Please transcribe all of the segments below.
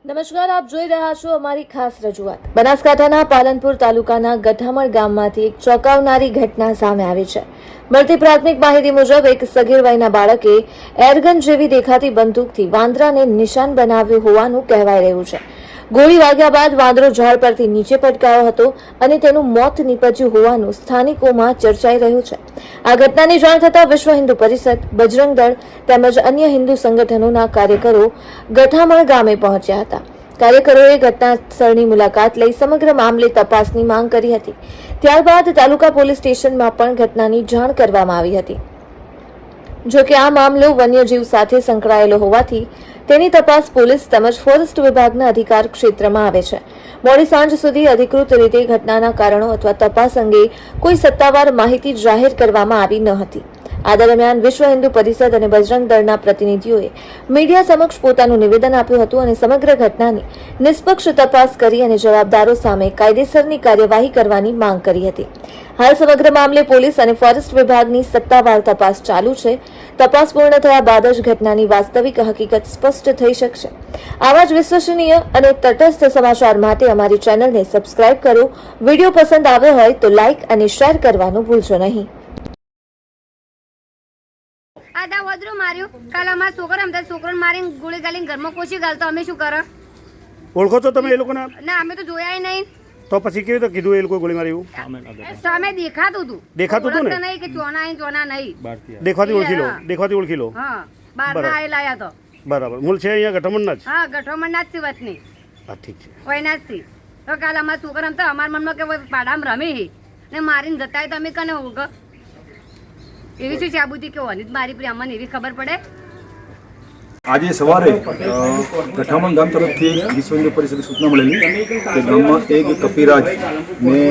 નમસ્કાર, આપ જોઈ રહ્યા છો અમારી ખાસ રજૂઆત। બનાસકાંઠાના પાલનપુર તાલુકાના ગઠામણ ગામમાંથી એક ચોંકાવનારી ઘટના સામે આવી છે। મળતી પ્રાથમિક માહિતી મુજબ એક સગીર વયના બાળકે એરગન જેવી દેખાતી બંદૂકથી વાંદરાને નિશાન બનાવ્યું હોવાનું કહેવાઈ રહ્યું છે। ગોળી વાગ્યા બાદ વાંદરો ઝાડ પરથી નીચે પટકાયો હતો અને તેનું મોત નીપજ્યું હોવાનું સ્થાનિકોમાં ચર્ચાઈ રહ્યું છે। આ ઘટનાની જાણ થતાં વિશ્વ હિન્દુ પરિષદ, બજરંગ દળ તેમજ અન્ય હિન્દુ સંગઠનોના કાર્યકરો ગઠામણ ગામે પહોંચ્યા હતા। કાર્યકરોએ ઘટના સ્થળની મુલાકાત લઈ સમગ્ર મામલે તપાસની માંગ કરી હતી। ત્યારબાદ તાલુકા પોલીસ સ્ટેશનમાં પણ ઘટનાની જાણ કરવામાં આવી હતી। જો કે આ મામલો વન્યજીવ સાથે સંકળાયેલો હોવાથી તેની તપાસ પોલીસ તેમજ ફોરેસ્ટ વિભાગના અધિકાર ક્ષેત્રમાં આવે છે। મોડી સાંજ સુધી અધિકૃત રીતે ઘટનાના કારણો અથવા તપાસ અંગે કોઈ સત્તાવાર માહિતી જાહેર કરવામાં આવી ન હતી। આ દરમિયાન વિશ્વ હિન્દુ પરિષદ અને બજરંગ દળના પ્રતિનિધિઓએ મીડિયા સમક્ષ પોતાનું નિવેદન આપ્યું હતું અને સમગ્ર ઘટનાની નિષ્પક્ષ તપાસ કરી અને જવાબદારો સામે કાયદેસરની કાર્યવાહી કરવાની માંગ કરી હતી। હાલ સમગ્ર મામલે પોલીસ અને ફોરેસ્ટ વિભાગની સત્તાવાર તપાસ ચાલુ છે। તપાસ પૂર્ણ થયા બાદ જ ઘટનાની વાસ્તવિક હકીકત સ્પષ્ટ થઈ શકશે। આવા જ વિશ્વસનીય અને તટસ્થ સમાચાર માટે અમારી ચેનલને સબસ્ક્રાઇબ કરો। વિડીયો પસંદ આવ્યો હોય તો લાઇક અને શેર કરવાનું ભૂલશો નહીં। આદા વદરો માર્યો કાલ અમાર છોકરો અમદાર છોકરોને મારીને ગોળી ગાલીને ઘરમાં કોશી ગાલતો અમે શું કરો? ઓળખો છો તમે એ લોકોને? ના, અમે તો જોયા નહીં। તો પછી કેવી રીતે કીધું એ લોકો ગોળી મારી? સામે દેખાતું હતું ને નહીં કે ચોના અહીં ચોના નહીં દેખવાથી ઓળખી લો। હા, બહારના આયેલા આયા તો બરાબર। મૂળ છે અહીંયા ગઠામણના જ? હા, ગઠામણના જ સિવતની। હા, ઠીક છે। વયના જ તો કાલ અમાર છોકરો તો અમાર મનમાં કે પાડામાં રમી ને મારીને જતા તો અમે કને હોગ એવી શું સાબુતી કે હોની મારી પ્રી અમને એવી ખબર પડે। આજે સવારે ગઠામણ ગામ તરફથી વિશ્વ હિન્દુ પરિષદની સૂચના મળેલી કે ગામમાં એક કપિરાજને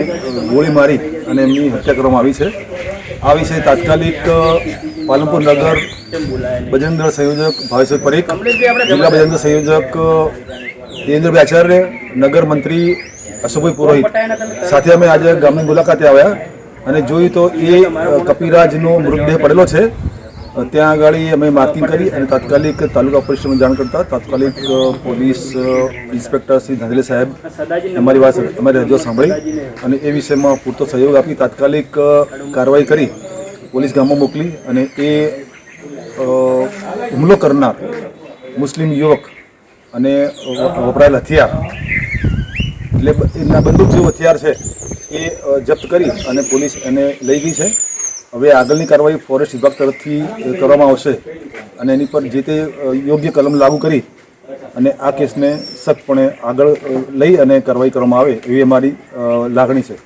ગોળી મારી અને એમની હત્યા કરવામાં આવી છે। આ વિશે તાત્કાલિક પાલનપુર નગર બજરંગ દળ સંયોજક ભાવેશ પરીખ, જિલ્લા બજરંગ દળ સંયોજક દેવેન્દ્રભાઈ આચાર્ય, નગર મંત્રી અશોકભાઈ પુરોહિત સાથે અમે આજે ગામની મુલાકાતે આવ્યા અને જોયું તો એ કપિરાજનો મૃતદેહ પડેલો છે। ત્યાં આગળ અમે માર્કિંગ કરી અને તાત્કાલિક તાલુકા પોલીસ સ્ટેશનમાં જાણ કરતા તાત્કાલિક પોલીસ ઇન્સ્પેક્ટર શ્રી ધાંધલે સાહેબ અમારી રજૂઆત સાંભળી અને એ વિષયમાં પૂરતો સહયોગ આપી તાત્કાલિક કાર્યવાહી કરી પોલીસ ગામમાં મોકલી અને એ હુમલો કરનાર મુસ્લિમ યુવક અને વપરાયેલ હથિયાર એટલે એના બંદૂક જેવું હથિયાર છે એ જપ્ત કરી અને પોલીસ એને લઈ ગઈ છે। હવે આગળની કાર્યવાહી ફોરેસ્ટ વિભાગ તરફથી કરવામાં આવશે અને એની પર જે તે યોગ્ય કલમ લાગુ કરી અને આ કેસને સખ્તપણે આગળ લઈ અને કાર્યવાહી કરવામાં આવે એવી અમારી લાગણી છે।